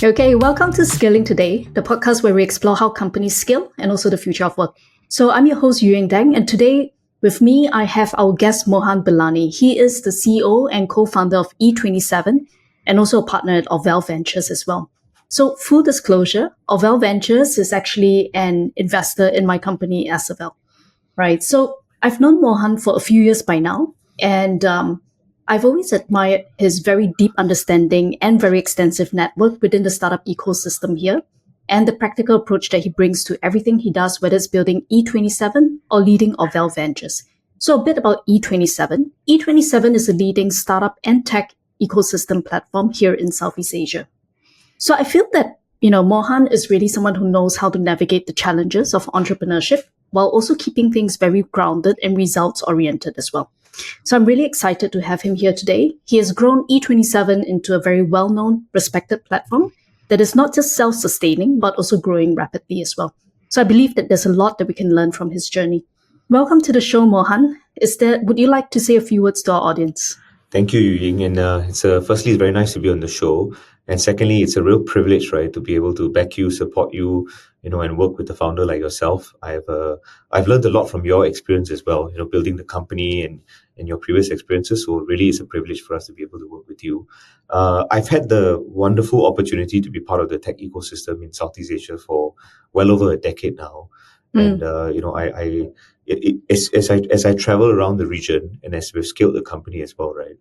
Okay, welcome to Skilling Today, the podcast where we explore how companies scale and also the future of work. So I'm your host, Yuying Deng, and today with me, I have our guest, Mohan Belani. He is the CEO and co-founder of E27 and also a partner at Orvel Ventures as well. So full disclosure, Orvel Ventures is actually an investor in my company, Asavel, right? So I've known Mohan for a few years by now, and I've always admired his very deep understanding and very extensive network within the startup ecosystem here, and the practical approach that he brings to everything he does, whether it's building E27 or leading Orvel Ventures. So a bit about E27. E27 is a leading startup and tech ecosystem platform here in Southeast Asia. So I feel that, Mohan is really someone who knows how to navigate the challenges of entrepreneurship while also keeping things very grounded and results oriented as well. So I'm really excited to have him here today. He has grown E27 into a very well-known, respected platform that is not just self-sustaining, but also growing rapidly as well. So I believe that there's a lot that we can learn from his journey. Welcome to the show, Mohan. Would you like to say a few words to our audience? Thank you, Yuying. And firstly, it's very nice to be on the show. And secondly, it's a real privilege, right, to be able to back you, support you, and work with a founder like yourself. I've learned a lot from your experience as well, building the company and your previous experiences. So really, it's a privilege for us to be able to work with you. I've had the wonderful opportunity to be part of the tech ecosystem in Southeast Asia for well over a decade now. And as I travel around the region and as we've scaled the company as well, right?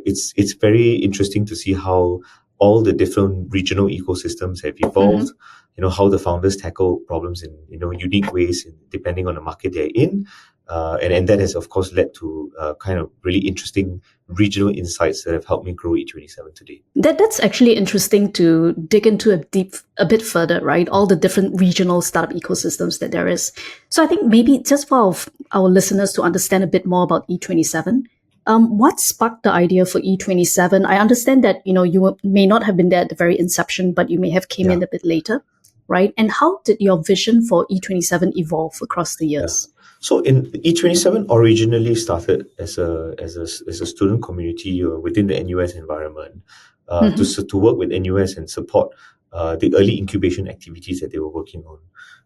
It's very interesting to see how all the different regional ecosystems have evolved. How the founders tackle problems in unique ways depending on the market they're in, and that has of course led to kind of really interesting regional insights that have helped me grow E27 today. That's actually interesting to dig into a bit further, right? All the different regional startup ecosystems that there is. So I think maybe just for our listeners to understand a bit more about E27, what sparked the idea for E27? I understand that you may not have been there at the very inception, but you may have came in a bit later, right? And how did your vision for E27 evolve across the years? Yeah. So in E27 originally started as a student community within the NUS environment to work with NUS and support the early incubation activities that they were working on.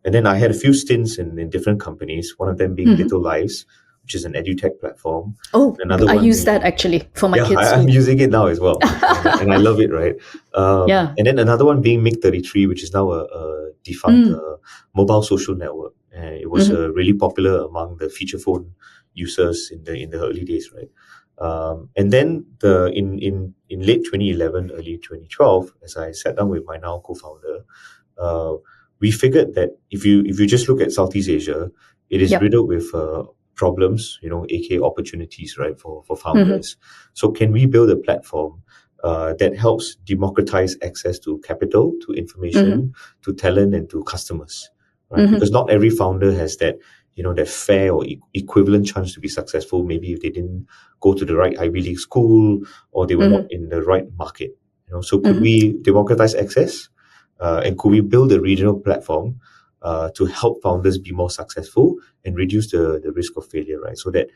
And then I had a few stints in different companies, one of them being Little Lives, which is an edutech platform. Oh, I use that actually for my kids. I'm using it now as well. and I love it, right? And then another one being MiG33, which is now a defunct mobile social network. It was really popular among the feature phone users in the early days, right? And then in late 2011, early 2012, as I sat down with my now co-founder, we figured that if you just look at Southeast Asia, it is riddled with problems, aka opportunities, right, for founders. So can we build a platform that helps democratize access to capital, to information, to talent, and to customers, right? Because not every founder has that, that fair or equivalent chance to be successful. Maybe if they didn't go to the right Ivy League school or they were not in the right market. So could we democratize access, and could we build a regional platform to help founders be more successful and reduce the risk of failure, right? So that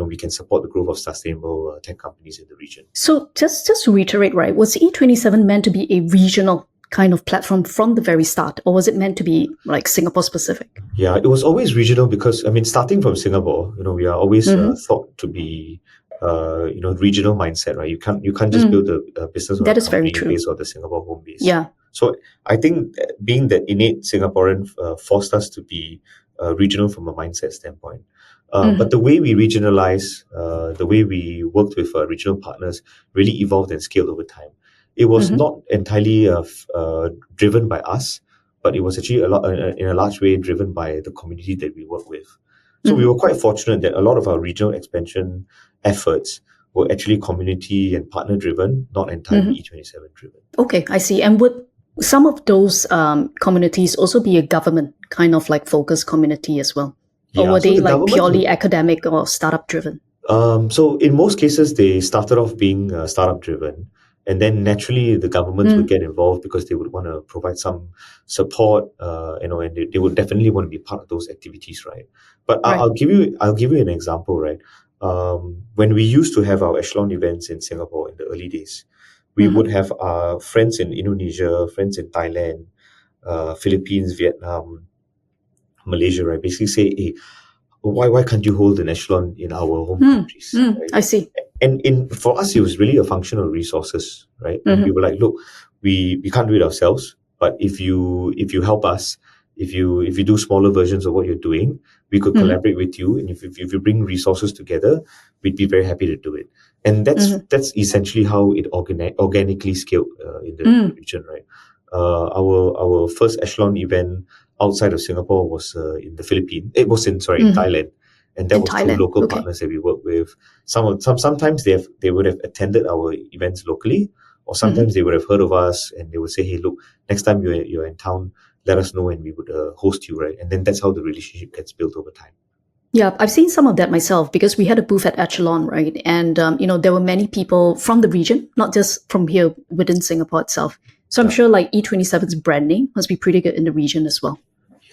we can support the growth of sustainable tech companies in the region. So just to reiterate, right, was E27 meant to be a regional kind of platform from the very start, or was it meant to be like Singapore specific? Yeah, it was always regional because starting from Singapore, we are always thought to be regional mindset, right? You can't just build a business on a company based on the Singapore home base. Yeah. So I think being that innate Singaporean forced us to be regional from a mindset standpoint. But the way we regionalize, the way we worked with regional partners really evolved and scaled over time. It was not entirely driven by us, but it was actually in a large way driven by the community that we work with. So we were quite fortunate that a lot of our regional expansion efforts were actually community and partner driven, not entirely E27 driven. Okay, I see. And would some of those communities also be a government kind of like focused community as well? Or were they like purely academic or startup driven? So in most cases, they started off being startup driven. And then naturally, the governments would get involved because they would want to provide some support, and they would definitely want to be part of those activities, right? But I'll give you an example, right? When we used to have our echelon events in Singapore in the early days, we would have friends in Indonesia, friends in Thailand, Philippines, Vietnam, Malaysia, right? Basically say, hey, why can't you hold an echelon in our home countries? Right? I see. And for us, it was really a function of resources, right? And we were like, look, we can't do it ourselves, but if you help us, if you do smaller versions of what you're doing, we could collaborate with you. And if you bring resources together, we'd be very happy to do it. And that's essentially how it organically scaled in the region, right? Our first echelon event outside of Singapore was in the Philippines. It was in Thailand, and that was through local partners that we work with. Sometimes they would have attended our events locally, or sometimes they would have heard of us and they would say, "Hey, look, next time you're in town, let us know and we would host you," right? And then that's how the relationship gets built over time. Yeah, I've seen some of that myself because we had a booth at Echelon, right? And there were many people from the region, not just from here within Singapore itself. So I'm sure like E27's brand name must be pretty good in the region as well.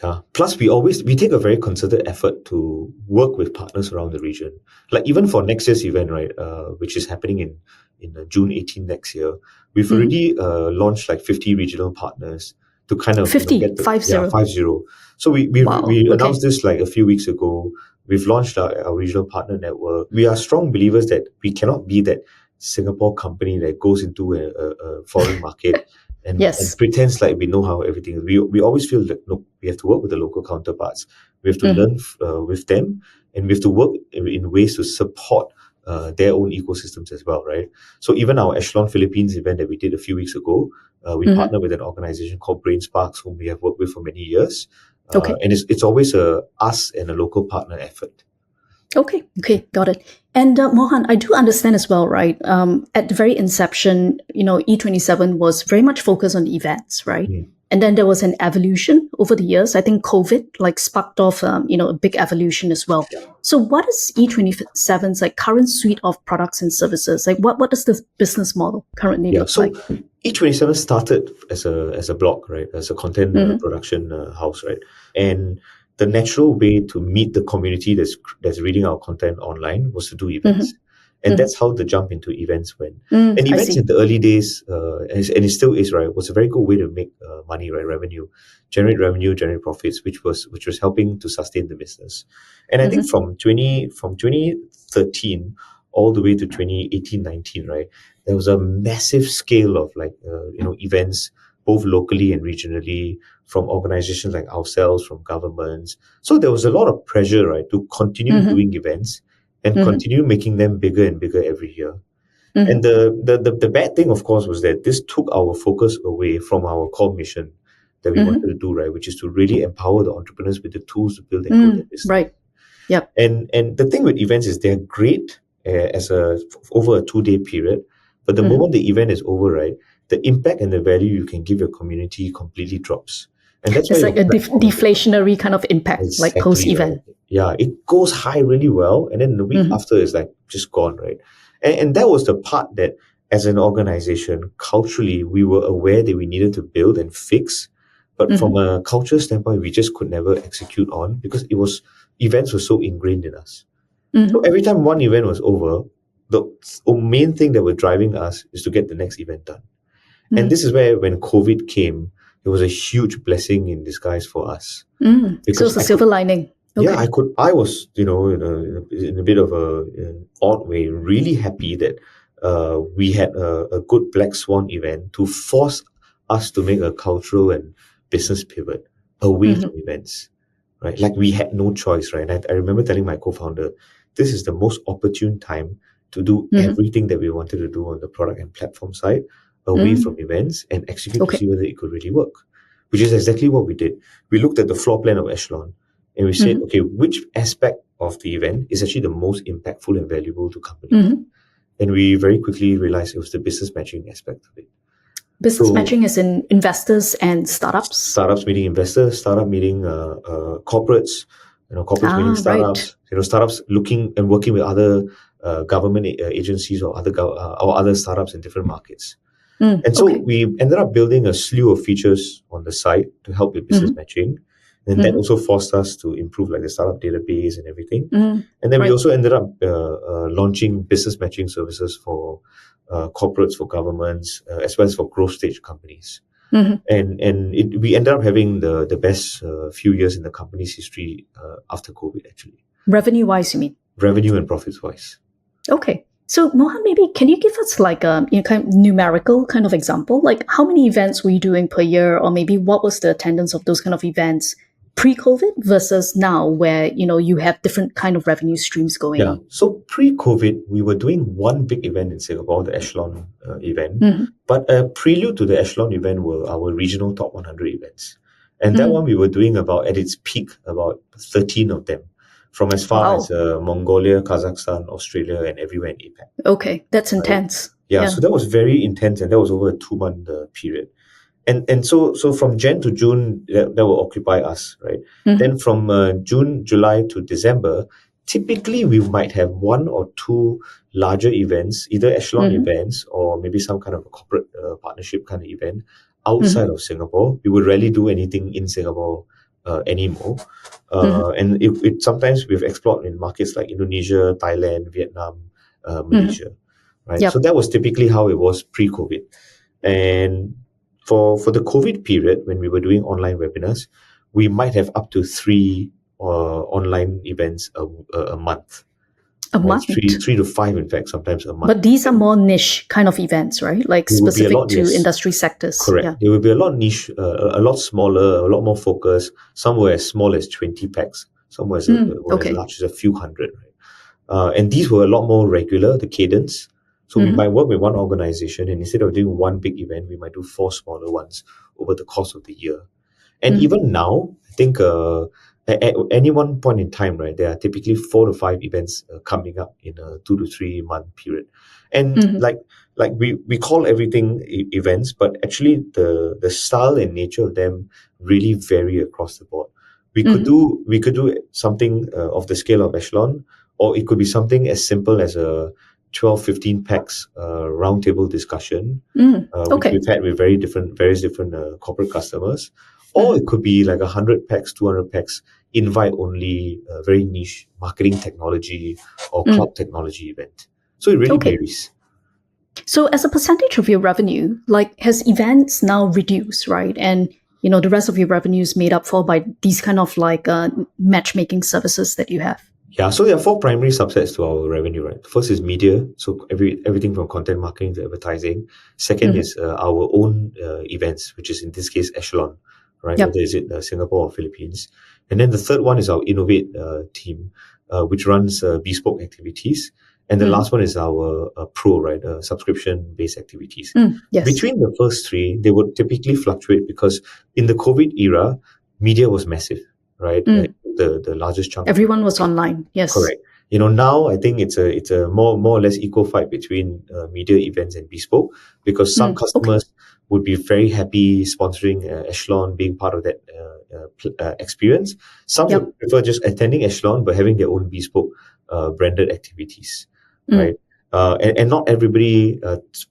Yeah. Plus, we take a very concerted effort to work with partners around the region. Like even for next year's event, right, which is happening in June 18 next year, we've already launched like 50 regional partners to kind of 50. So we announced this like a few weeks ago. We've launched our regional partner network. We are strong believers that we cannot be that Singapore company that goes into a foreign market and pretends like we know how everything is. We always feel that, look, we have to work with the local counterparts. We have to learn with them, and we have to work in ways to support their own ecosystems as well, right? So even our Echelon Philippines event that we did a few weeks ago, we partnered with an organization called Brain Sparks, whom we have worked with for many years. And it's always us and a local partner effort. Okay, got it. And Mohan, I do understand as well, right? At the very inception, E27 was very much focused on events, right? And then there was an evolution over the years. I think COVID sparked off, a big evolution as well. So what is E27's current suite of products and services? What is the business model currently look like? E27 started as a blog, right? As a content production house, right? And the natural way to meet the community that's reading our content online was to do events. And that's how the jump into events went. And events in the early days, and it still is, right, was a very good way to make money, right? Generate profits, which was helping to sustain the business. And I think from 2013 all the way to 2018-19, right, there was a massive scale of events, both locally and regionally, from organizations like ourselves, from governments. So there was a lot of pressure, right, to continue doing events and continue making them bigger and bigger every year. And the bad thing, of course, was that this took our focus away from our core mission that we wanted to do, right, which is to really empower the entrepreneurs with the tools to build and grow their business. Right. Yep. And the thing with events is they're great over a 2-day period, but the moment the event is over, right, the impact and the value you can give your community completely drops. And that's it's like a deflationary kind of impact, like post-event. Right. Yeah, it goes high really well, and then the week after is just gone, right? And that was the part that, as an organization, culturally, we were aware that we needed to build and fix. But from a culture standpoint, we just could never execute on because events were so ingrained in us. So every time one event was over, the main thing that was driving us is to get the next event done. And this is where, when COVID came, it was a huge blessing in disguise for us. So it's a silver lining. Okay. Yeah, I was, in a bit of an odd way, really happy that we had a good Black Swan event to force us to make a cultural and business pivot away from events, right? Like we had no choice, right? And I remember telling my co-founder, this is the most opportune time to do everything that we wanted to do on the product and platform side away from events and execute to see whether it could really work, which is exactly what we did. We looked at the floor plan of Echelon and we said, okay, which aspect of the event is actually the most impactful and valuable to companies? And we very quickly realized it was the business matching aspect of it. Business matching is in investors and startups? Startups meeting investors, startup meeting corporates, corporates meeting startups, right. Startups looking and working with other government agencies or other startups in different markets. And so we ended up building a slew of features on the site to help with business matching. And that also forced us to improve like the startup database and everything. Mm. And then Right. we also ended up launching business matching services for corporates, for governments, as well as for growth stage companies. And we ended up having the best few years in the company's history after COVID, actually. Revenue-wise, you mean? Revenue and profits-wise. Okay. So Mohan, maybe can you give us like a kind of numerical kind of example? Like how many events were you doing per year, or maybe what was the attendance of those kind of events pre-COVID versus now, where you have different kind of revenue streams going? Yeah. So pre-COVID, we were doing one big event in Singapore, the Echelon event. But a prelude to the Echelon event were our regional top 100 events, and that one we were doing about at its peak about 13 of them. From as far as Mongolia, Kazakhstan, Australia, and everywhere in APAC. Okay, that's intense. Yeah, so that was very intense, and that was over a 2-month period. And so from Jan to June, that will occupy us, right? Then from June, July to December, typically we might have 1 or 2 larger events, either Echelon events or maybe some kind of a corporate partnership kind of event outside of Singapore. We would rarely do anything in Singapore anymore. And it sometimes we've explored in markets like Indonesia, Thailand, Vietnam, Malaysia, right? Yep. So that was typically how it was pre-COVID. And for the COVID period, when we were doing online webinars, we might have up to 3 online events a month. A month? 3 to 5, in fact, sometimes a month. But these are more niche kind of events, right? Like specific to industry sectors. Correct. Yeah. They will be a lot niche, a lot smaller, a lot more focused. Some were as small as 20 packs. Some were as large as a few hundred. Right? And these were a lot more regular, the cadence. So we might work with one organization, and instead of doing one big event, we might do 4 smaller ones over the course of the year. And even now, I think at any one point in time, right, there are typically 4 to 5 events coming up in a 2 to 3 month period. And like we call everything events, but actually the style and nature of them really vary across the board. We could do something of the scale of Echelon, or it could be something as simple as a 12-15 packs roundtable discussion, which we've had with various different corporate customers. Or it could be like 100 packs, 200 packs, invite only, very niche marketing technology or cloud technology event. So it really varies. So as a percentage of your revenue, like has events now reduced, right? And the rest of your revenue is made up for by these kind of like matchmaking services that you have. Yeah, so there are 4 primary subsets to our revenue, right? First is media, so everything from content marketing to advertising. Second is our own events, which is in this case Echelon, right? Yep. Whether is it Singapore or Philippines. And then the third one is our Innovate team, which runs bespoke activities. And the last one is our pro, right? Subscription-based activities. Yes. Between the first 3, they would typically fluctuate because in the COVID era, media was massive, right? The largest chunk. Everyone was online. Yes. Correct. Now I think it's a more or less equal fight between media events and bespoke, because some customers would be very happy sponsoring Echelon, being part of that experience. Some would prefer just attending Echelon but having their own bespoke branded activities, right? And not everybody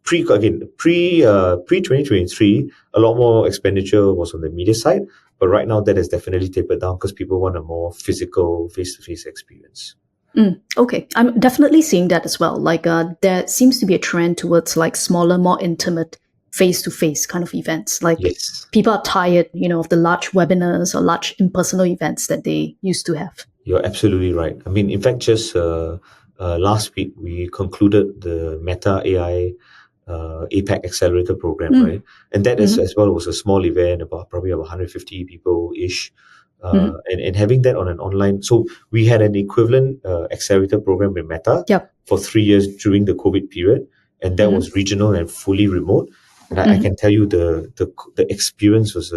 pre 2023, a lot more expenditure was on the media side, but right now that has definitely tapered down because people want a more physical, face-to-face experience. Okay, I'm definitely seeing that as well. Like there seems to be a trend towards like smaller, more intimate, face-to-face kind of events. Like people are tired, of the large webinars or large impersonal events that they used to have. You're absolutely right. I mean, in fact, just last week we concluded the Meta AI APAC Accelerator program, right? And that as well was a small event, probably about 150 people-ish. And having that on an online, so we had an equivalent accelerator program with Meta for 3 years during the COVID period, and that was regional and fully remote. And I can tell you the experience was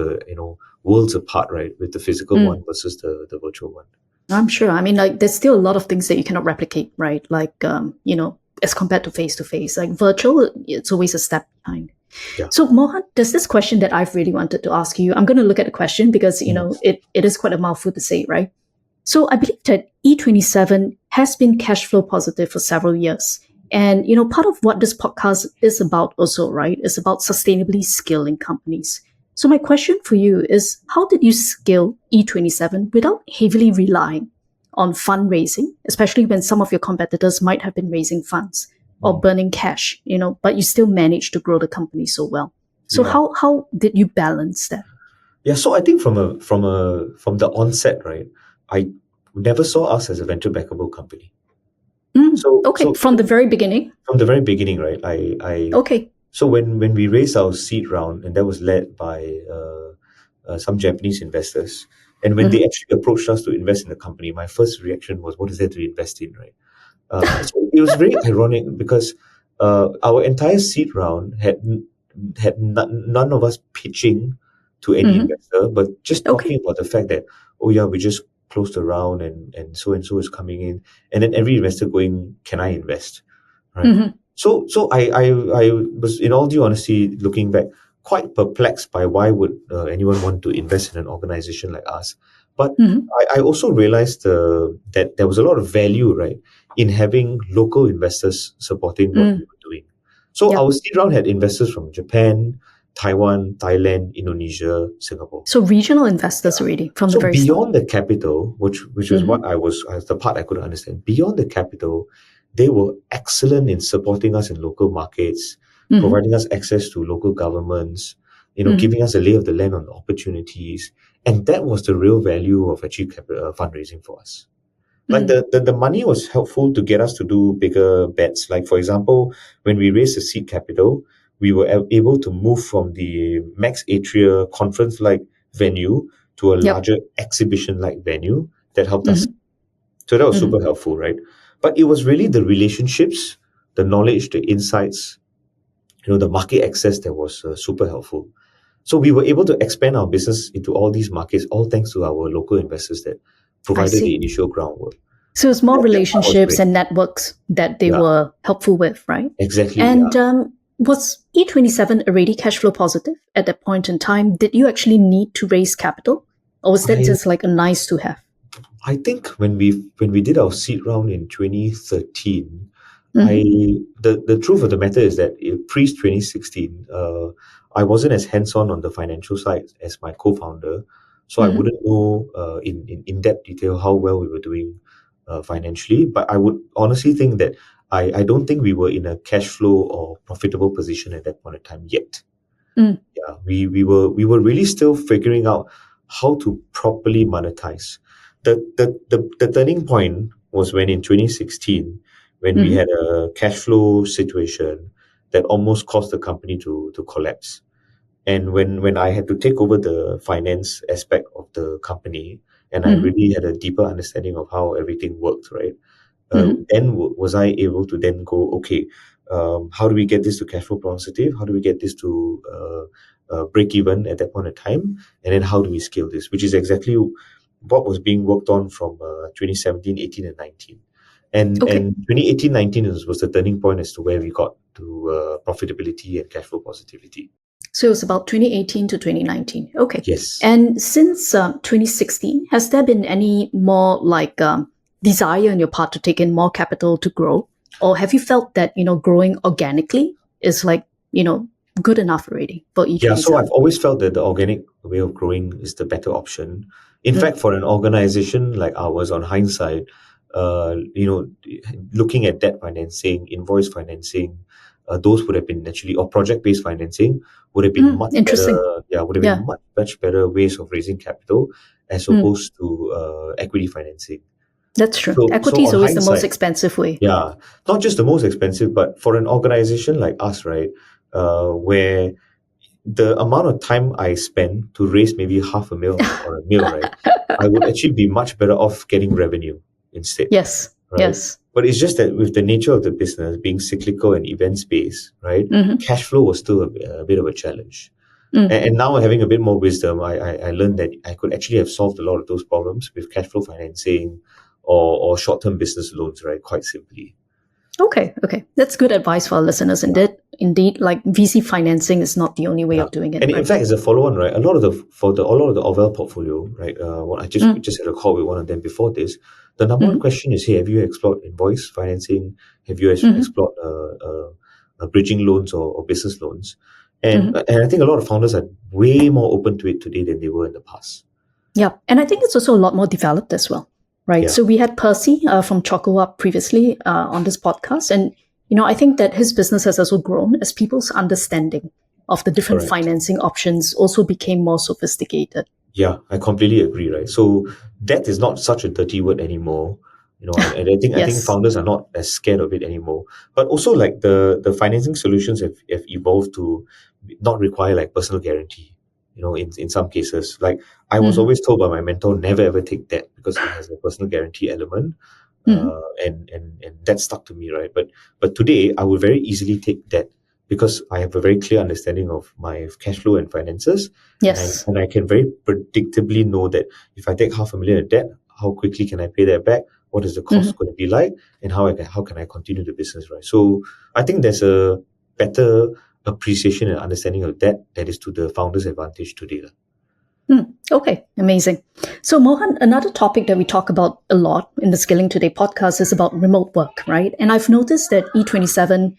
worlds apart, right, with the physical one versus the virtual one. I'm sure. I mean, like there's still a lot of things that you cannot replicate, right? Like as compared to face to face, like virtual, it's always a step behind. Yeah. So Mohan, there's this question that I've really wanted to ask you. I'm going to look at the question because, it is quite a mouthful to say, right? So I believe that E27 has been cash flow positive for several years. And, part of what this podcast is about also, right, is about sustainably scaling companies. So my question for you is, how did you scale E27 without heavily relying on fundraising, especially when some of your competitors might have been raising funds or burning cash, but you still managed to grow the company so well? So how did you balance that? Yeah, so I think from the onset, right, I never saw us as a venture backable company. From the very beginning. From the very beginning, right? Okay. So when we raised our seed round, and that was led by some Japanese investors, and when they actually approached us to invest in the company, my first reaction was, "What is there to invest in?" Right? So it was very ironic because our entire seed round had none of us pitching to any investor, but just talking about the fact that, oh yeah, we just closed the round and so is coming in, and then every investor going, "Can I invest?" Right. So I was, in all due honesty, looking back, quite perplexed by why would anyone want to invest in an organization like us. But I also realized that there was a lot of value, right, in having local investors supporting what we were doing. So our seed round had investors from Japan, Taiwan, Thailand, Indonesia, Singapore. So regional investors already from the very start. So beyond the capital, which was what the part I couldn't understand. Beyond the capital, they were excellent in supporting us in local markets, providing us access to local governments, giving us a lay of the land on the opportunities. And that was the real value of actually fundraising for us. Like the money was helpful to get us to do bigger bets. Like, for example, when we raised the seed capital, we were able to move from the Max Atria conference-like venue to a larger exhibition-like venue that helped us. So that was super helpful, right? But it was really the relationships, the knowledge, the insights, the market access that was super helpful. So we were able to expand our business into all these markets, all thanks to our local investors that provided the initial groundwork. So it's more relationships and networks that they were helpful with, right? Exactly. And was E27 already cash flow positive at that point in time? Did you actually need to raise capital? Or was that just like a nice to have? I think when we did our seed round in 2013, the truth of the matter is that pre 2016, I wasn't as hands-on on the financial side as my co-founder, so I wouldn't know in depth detail how well we were doing financially. But I would honestly think that I don't think we were in a cash flow or profitable position at that point in time yet. Yeah, we were really still figuring out how to properly monetize. The turning point was when in 2016, when we had a cash flow situation that almost caused the company to collapse. And when I had to take over the finance aspect of the company, and I really had a deeper understanding of how everything worked, right? Then was I able to then go, okay, how do we get this to cash flow positive? How do we get this to break even at that point in time? And then how do we scale this? Which is exactly what was being worked on from 2017, 18, and 19. And 2018, 19 was the turning point as to where we got to profitability and cash flow positivity. So it was about 2018 to 2019. Okay. Yes. And since 2016, has there been any more like desire on your part to take in more capital to grow? Or have you felt that, growing organically is like, good enough already for each? Yeah, so I've always felt that the organic way of growing is the better option. In fact, for an organization like ours, on hindsight, looking at debt financing, invoice financing, those would have been actually, or project-based financing would have been much better. Yeah, would have been much better ways of raising capital as opposed to equity financing. That's true. Equity is always the most expensive way. Yeah, not just the most expensive, but for an organization like us, right, where the amount of time I spend to raise maybe $500,000 or $1 million, right, I would actually be much better off getting revenue instead. Yes. Right? Yes. But it's just that with the nature of the business being cyclical and events-based, right, cash flow was still a bit of a challenge. And now having a bit more wisdom, I learned that I could actually have solved a lot of those problems with cash flow financing or short-term business loans, right, quite simply. Okay. That's good advice for our listeners. Indeed, like VC financing is not the only way of doing it. And in fact, as a follow-on, right, a lot of the Orvel portfolio, right, I just had a call with one of them before this. The number one question is, hey, have you explored invoice financing? Have you explored bridging loans or business loans? And I think a lot of founders are way more open to it today than they were in the past. Yeah. And I think it's also a lot more developed as well, right? Yeah. So we had Percy from Choco Up previously on this podcast. And, I think that his business has also grown as people's understanding of the different financing options also became more sophisticated. Yeah, I completely agree, right? So debt is not such a dirty word anymore. And I think founders are not as scared of it anymore. But also like the financing solutions have evolved to not require like personal guarantee. In some cases, like I was always told by my mentor, never ever take debt because it has a personal guarantee element, and that stuck to me, right? But today I would very easily take debt because I have a very clear understanding of my cash flow and finances. Yes, and I can very predictably know that if I take $500,000 in debt, how quickly can I pay that back? What is the cost going to be like, and how can I continue the business, right? So I think there's a better appreciation and understanding of that is to the founder's advantage today. Okay, amazing. So Mohan, another topic that we talk about a lot in the Skilling Today podcast is about remote work, right? And I've noticed that E27,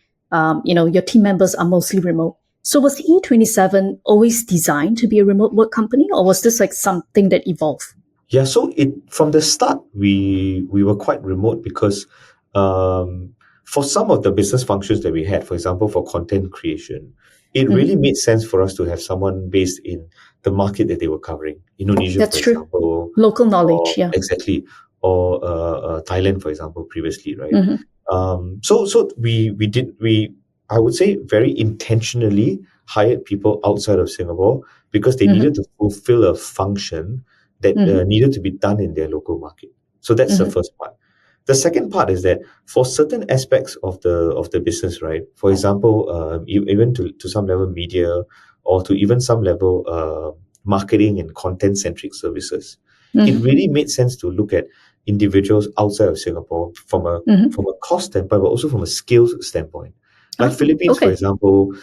your team members are mostly remote. So was E27 always designed to be a remote work company, or was this like something that evolved? Yeah, so from the start, we were quite remote because for some of the business functions that we had, for example, for content creation, it really made sense for us to have someone based in the market that they were covering. Indonesia, That's for true. example. Local knowledge, yeah. Exactly. Or Thailand, for example, previously, right? So I would say very intentionally hired people outside of Singapore because they needed to fulfill a function that needed to be done in their local market. So that's the first part. The second part is that for certain aspects of the business, right? For example, even to some level media, or to even some level marketing and content-centric services, it really made sense to look at individuals outside of Singapore from a cost standpoint, but also from a skills standpoint. Like Philippines, for example,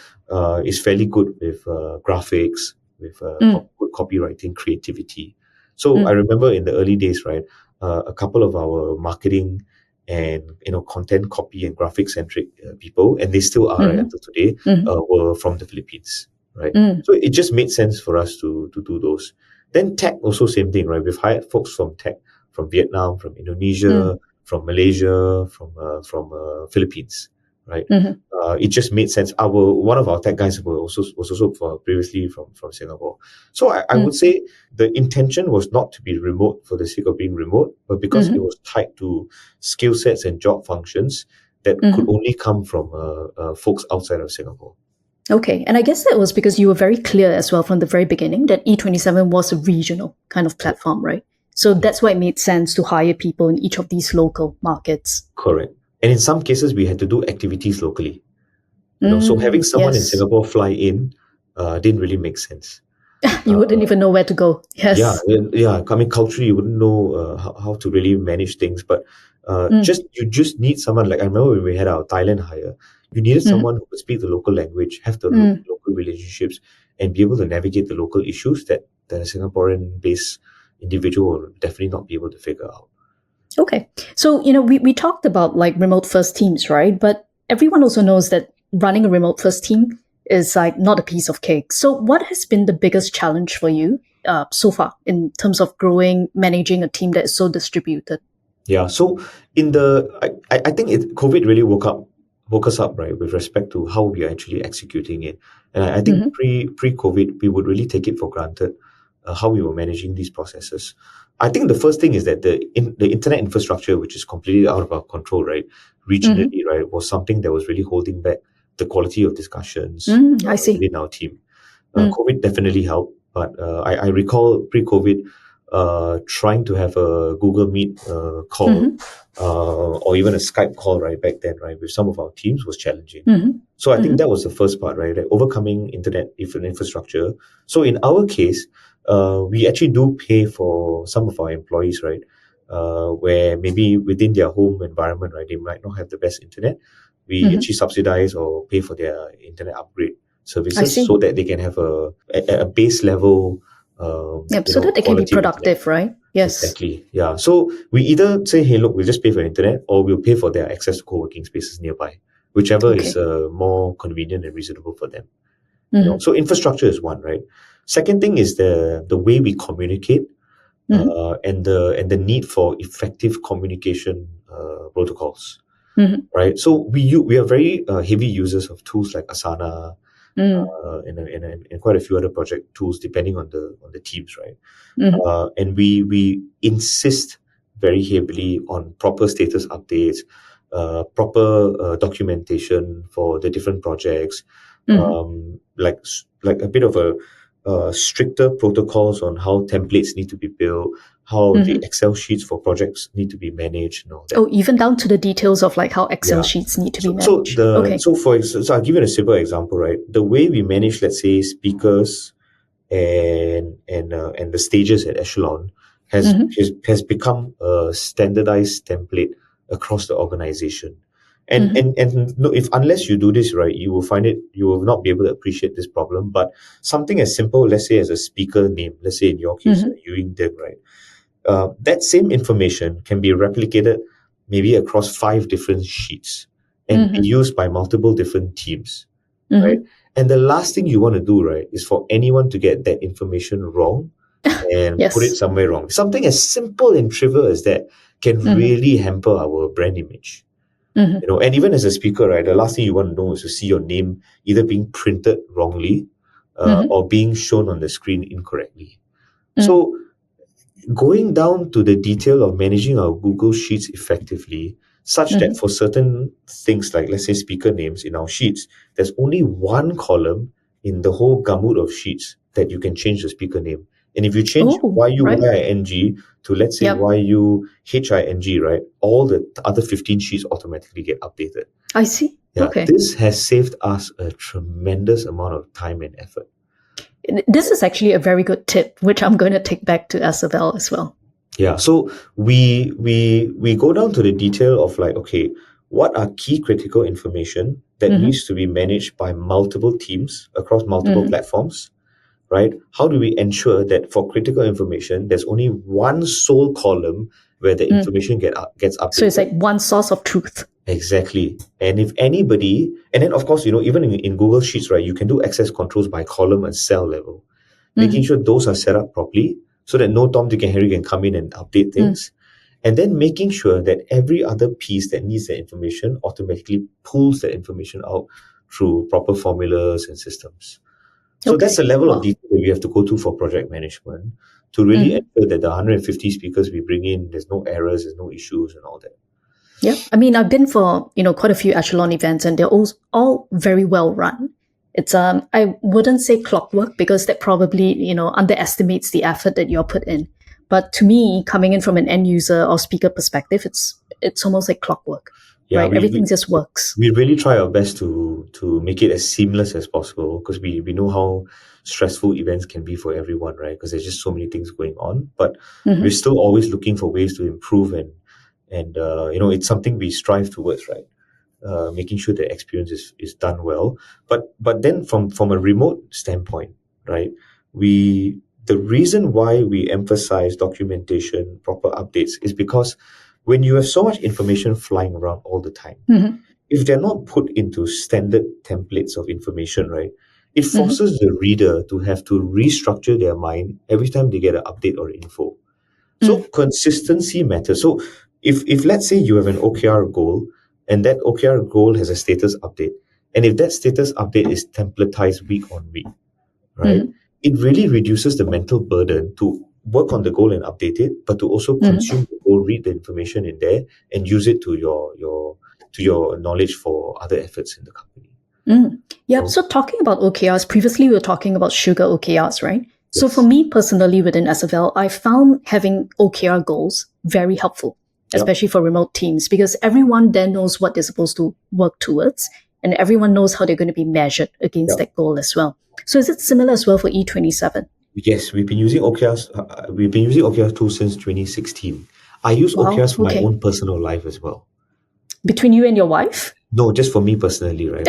is fairly good with graphics, with good copywriting, creativity. So I remember in the early days, right, a couple of our marketing and content, copy, and graphic centric people, and they still are right until today, were from the Philippines, right? So it just made sense for us to do those. Then tech also same thing, right? We've hired folks from tech, from Vietnam, from Indonesia, from Malaysia, from Philippines, right? It just made sense. One of our tech guys was also previously from Singapore. So I would say the intention was not to be remote for the sake of being remote, but because it was tied to skill sets and job functions that could only come from folks outside of Singapore. Okay, and I guess that was because you were very clear as well from the very beginning that E27 was a regional kind of platform, right? So that's why it made sense to hire people in each of these local markets. Correct. And in some cases, we had to do activities locally. So having someone in Singapore fly in didn't really make sense. You wouldn't even know where to go. Yes. Yeah. I mean, culturally, you wouldn't know how to really manage things. But you just need someone. Like I remember when we had our Thailand hire, you needed someone who could speak the local language, have the local relationships, and be able to navigate the local issues that a Singaporean-based individual will definitely not be able to figure out. Okay. So, we talked about like remote first teams, right? But everyone also knows that running a remote first team is like not a piece of cake. So what has been the biggest challenge for you so far in terms of managing a team that is so distributed? Yeah. So I think COVID really woke us up, right, with respect to how we are actually executing it. And I think pre-COVID, we would really take it for granted how we were managing these processes. I think the first thing is that the internet infrastructure, which is completely out of our control, right, regionally, right, was something that was really holding back the quality of discussions within our team. COVID definitely helped, but I recall pre-COVID trying to have a Google Meet call or even a Skype call right back then, right, with some of our teams was challenging. So I think that was the first part, right, like overcoming internet infrastructure. So in our case, we actually do pay for some of our employees, right, where maybe within their home environment, right, they might not have the best internet. We actually subsidize or pay for their internet upgrade services so that they can have a base level. So that they can be productive, internet. Right? Yes. Exactly. Yeah. So we either say, hey, look, we'll just pay for internet, or we'll pay for their access to co-working spaces nearby, whichever is more convenient and reasonable for them. So infrastructure is one, right? Second thing is the way we communicate, and the need for effective communication protocols, right? So we are very heavy users of tools like Asana, and quite a few other project tools depending on the teams, right? And we insist very heavily on proper status updates, proper documentation for the different projects, like a bit of a stricter protocols on how templates need to be built, how the Excel sheets for projects need to be managed, and all that. Oh, even down to the details of like how Excel sheets need to be managed. So I'll give you a simple example, right? The way we manage, let's say, speakers and the stages at Echelon has become a standardized template across the organization. And no, unless you do this right, you will not be able to appreciate this problem. But something as simple, let's say, as a speaker name, let's say in your case, Ewing Deng, right? That same information can be replicated maybe across 5 different sheets and be used by multiple different teams, right? And the last thing you want to do, right, is for anyone to get that information wrong and put it somewhere wrong. Something as simple and trivial as that can really hamper our brand image. And even as a speaker, right, the last thing you want to know is to see your name either being printed wrongly or being shown on the screen incorrectly. So going down to the detail of managing our Google Sheets effectively, such that for certain things like, let's say, speaker names in our sheets, there's only one column in the whole gamut of sheets that you can change the speaker name. And if you change YUYING to, let's say, YUHING, right, all the other 15 sheets automatically get updated. I see. Yeah, okay. This has saved us a tremendous amount of time and effort. This is actually a very good tip, which I'm going to take back to SFL as well. Yeah, so we go down to the detail of like, okay, what are key critical information that needs to be managed by multiple teams across multiple platforms, right? How do we ensure that for critical information, there's only one sole column where the information gets updated? So it's like one source of truth. Exactly. And if anybody, and then of course, even in Google Sheets, right, you can do access controls by column and cell level, making sure those are set up properly so that no Tom, Dick, and Harry can come in and update things. And then making sure that every other piece that needs the information automatically pulls the information out through proper formulas and systems. So that's the level of detail that we have to go to for project management to really ensure that the 150 speakers we bring in, there's no errors, there's no issues and all that. Yeah, I mean, I've been for, quite a few Echelon events and they're all very well run. It's, I wouldn't say clockwork because that probably, underestimates the effort that you're put in. But to me, coming in from an end user or speaker perspective, it's almost like clockwork, right? Everything just works. We really try our best to make it as seamless as possible because we know how stressful events can be for everyone, right? Because there's just so many things going on. But we're still always looking for ways to improve and it's something we strive towards, right? Making sure the experience is done well. But then from a remote standpoint, right? The reason why we emphasize documentation, proper updates is because when you have so much information flying around all the time, if they're not put into standard templates of information, right, it forces the reader to have to restructure their mind every time they get an update or info. So consistency matters. So if let's say you have an OKR goal and that OKR goal has a status update, and if that status update is templatized week on week, right, it really reduces the mental burden to work on the goal and update it, but to also consume the goal, read the information in there, and use it to your knowledge for other efforts in the company. Yeah. So talking about OKRs, previously we were talking about sugar OKRs, right? Yes. So for me personally within SFL, I found having OKR goals very helpful, especially for remote teams, because everyone then knows what they're supposed to work towards, and everyone knows how they're going to be measured against that goal as well. So is it similar as well for E27? Yes, we've been using OKRs. We've been using OKR tools since 2016. I use OKRs for my own personal life as well. Between you and your wife? No, just for me personally, right?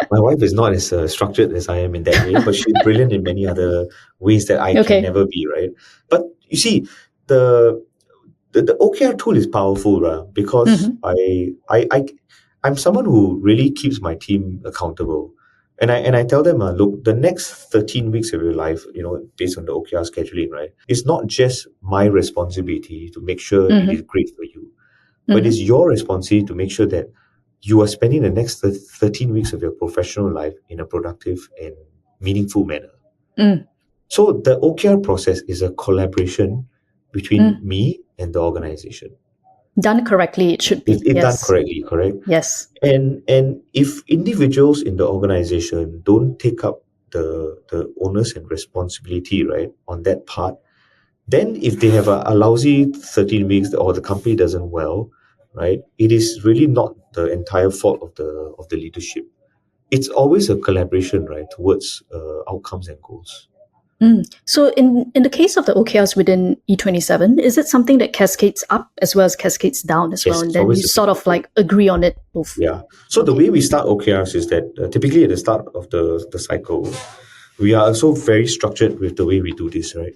My wife is not as structured as I am in that way, but she's brilliant in many other ways that I can never be, right? But you see, the OKR tool is powerful, right? Because I'm someone who really keeps my team accountable. And I tell them, look, the next 13 weeks of your life, based on the OKR scheduling, right, it's not just my responsibility to make sure it is great for you, but it's your responsibility to make sure that you are spending the next 13 weeks of your professional life in a productive and meaningful manner. So the OKR process is a collaboration between me and the organization. Done correctly, it should be. If done correctly, correct? Yes. And if individuals in the organization don't take up the onus and responsibility, right, on that part, then if they have a lousy 13 weeks or the company doesn't well, right, it is really not the entire fault of the leadership. It's always a collaboration, right, towards outcomes and goals. So in the case of the OKRs within E27, is it something that cascades up as well as cascades down as well? And then you sort of like agree on it both? Yeah. So the way we start OKRs is that typically at the start of the cycle, we are also very structured with the way we do this, right?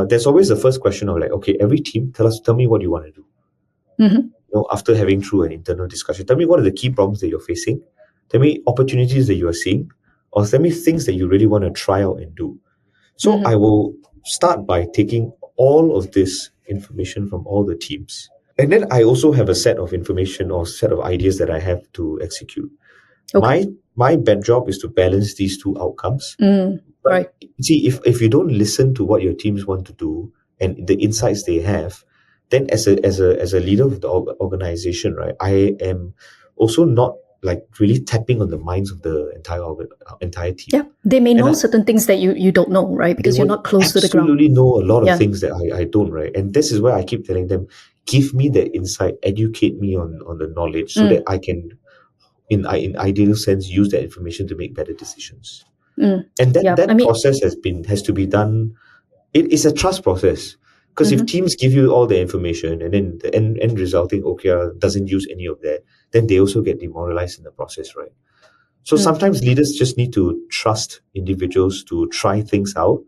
There's always the first question of like, okay, every team, tell me what you want to do. After having through an internal discussion, tell me what are the key problems that you're facing. Tell me opportunities that you are seeing, or tell me things that you really want to try out and do. So I will start by taking all of this information from all the teams. And then I also have a set of information or set of ideas that I have to execute. Okay. My bad job is to balance these two outcomes. Right. See, if you don't listen to what your teams want to do and the insights they have, then as a leader of the organization, right, I am also not like really tapping on the minds of the entire team. Yeah, they may know certain things that you don't know, right? Because you're not close to the ground. Absolutely know a lot of things that I don't, right? And this is why I keep telling them, give me the insight, educate me on the knowledge so that I can, in ideal sense, use that information to make better decisions. And that process has to be done. It is a trust process. Because if teams give you all the information and then the end resulting OKR doesn't use any of that, then they also get demoralized in the process, right? So sometimes leaders just need to trust individuals to try things out.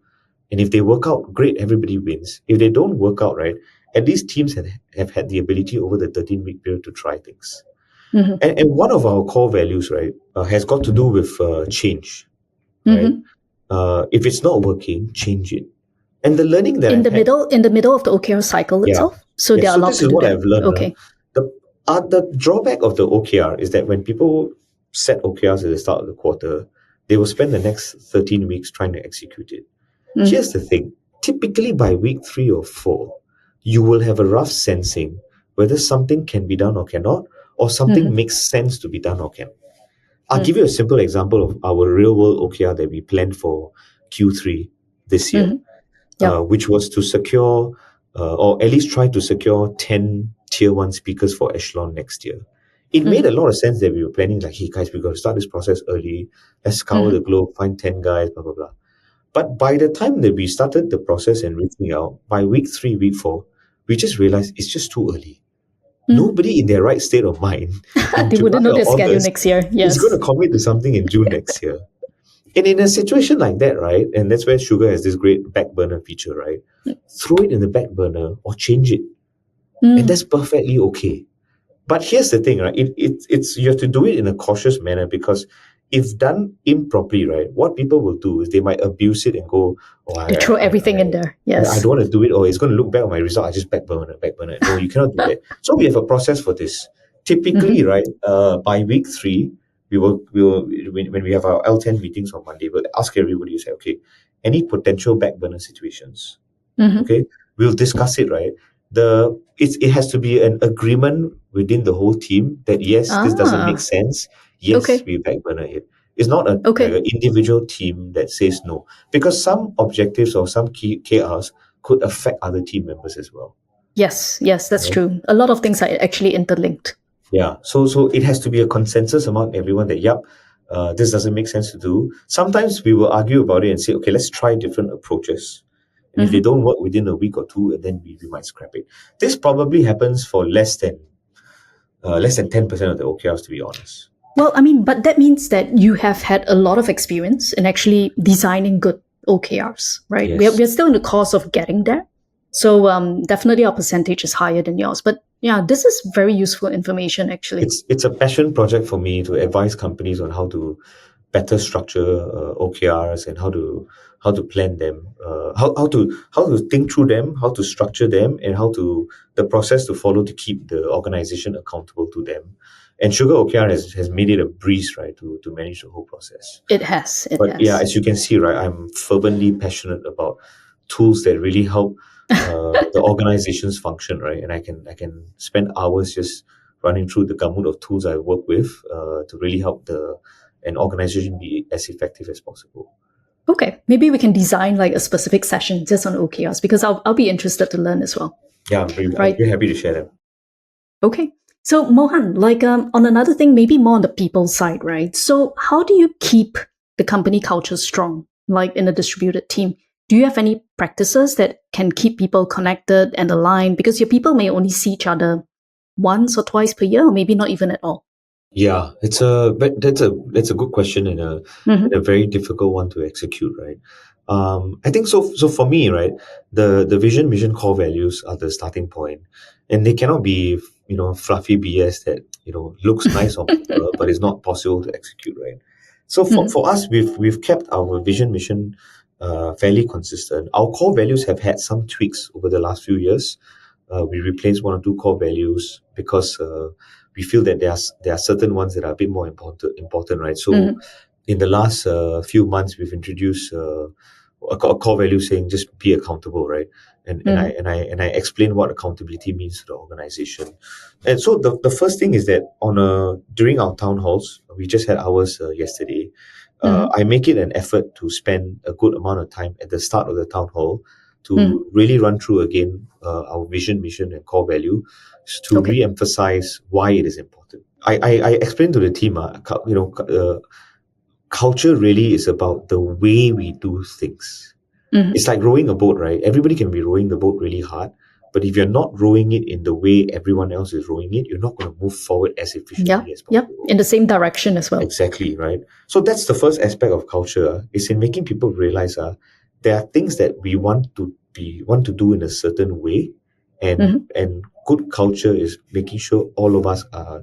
And if they work out, great, everybody wins. If they don't work out, right, at least teams have had the ability over the 13-week period to try things. And one of our core values, right, has got to do with change, right? If it's not working, change it. And the learning that in the middle of the OKR cycle itself, so they're allowed to do that. This is what I've learned. Okay. The drawback of the OKR is that when people set OKRs at the start of the quarter, they will spend the next 13 weeks trying to execute it. Here's the thing: typically by week 3 or 4, you will have a rough sensing whether something can be done or cannot, or something makes sense to be done or can. I'll give you a simple example of our real world OKR that we planned for Q3 this year. Which was to secure, or at least try to secure 10 tier 1 speakers for Echelon next year. It made a lot of sense that we were planning like, hey guys, we've got to start this process early. Let's scour the globe, find 10 guys, blah, blah, blah. But by the time that we started the process and reaching out, by week 3, week 4, we just realized it's just too early. Nobody in their right state of mind they wouldn't know their schedule next year. Yes. Is going to commit to something in June next year. And in a situation like that, right, and that's where Sugar has this great back burner feature, right? Throw it in the back burner or change it. And that's perfectly okay. But here's the thing, right? It's you have to do it in a cautious manner, because if done improperly, right, what people will do is they might abuse it and go, throw everything in there. Yes. I don't want to do it, or it's going to look bad on my result. I just back burner. No, you cannot do that. So we have a process for this. Typically, right, by week 3, we will when we have our L10 meetings on Monday, we'll ask everybody, say, okay, any potential back burner situations, okay, we'll discuss it, right? It has to be an agreement within the whole team that yes, this doesn't make sense. Yes, we back burner it. It's not an individual team that says no, because some objectives or some key KRs could affect other team members as well. Yes, that's true. A lot of things are actually interlinked. Yeah, so it has to be a consensus among everyone that, this doesn't make sense to do. Sometimes we will argue about it and say, okay, let's try different approaches. And if they don't work within a week or two, and then we might scrap it. This probably happens for less than 10% of the OKRs, to be honest. Well, I mean, but that means that you have had a lot of experience in actually designing good OKRs, right? Yes. We're still in the course of getting there. So definitely our percentage is higher than yours. But yeah, this is very useful information, actually. It's a passion project for me to advise companies on how to better structure OKRs and how to plan them, how to think through them, how to structure them, and the process to follow to keep the organization accountable to them. And Sugar OKR has made it a breeze, right, to manage the whole process. It has. Yeah, as you can see, right, I'm fervently passionate about tools that really help the organization's function, right? And I can spend hours just running through the gamut of tools I work with to really help an organization be as effective as possible. Okay, maybe we can design like a specific session just on OKRs, because I'll be interested to learn as well. Yeah, I'm very happy to share them. Okay. So Mohan, like on another thing, maybe more on the people side, right? So how do you keep the company culture strong, like in a distributed team? Do you have any practices that can keep people connected and aligned? Because your people may only see each other once or twice per year, or maybe not even at all. Yeah, that's a good question and a very difficult one to execute, right? I think so. So for me, right, the vision, core values are the starting point, and they cannot be fluffy BS that looks nice on paper but is not possible to execute, right? So for us, we've kept our vision mission fairly consistent. Our core values have had some tweaks over the last few years. We replaced one or two core values because we feel that there are certain ones that are a bit more important, right? So in the last few months, we've introduced a core value saying just be accountable, right? And I explain what accountability means to the organization. And so the first thing is that during our town halls, we just had ours yesterday. I make it an effort to spend a good amount of time at the start of the town hall to really run through again our vision, mission, and core value to re-emphasize why it is important. I explained to the team, culture really is about the way we do things. It's like rowing a boat, right? Everybody can be rowing the boat really hard, but if you're not rowing it in the way everyone else is rowing it, you're not going to move forward as efficiently as possible. Yeah, in the same direction as well. Exactly, right? So that's the first aspect of culture, is in making people realize there are things that we want to do in a certain way, and good culture is making sure all of us are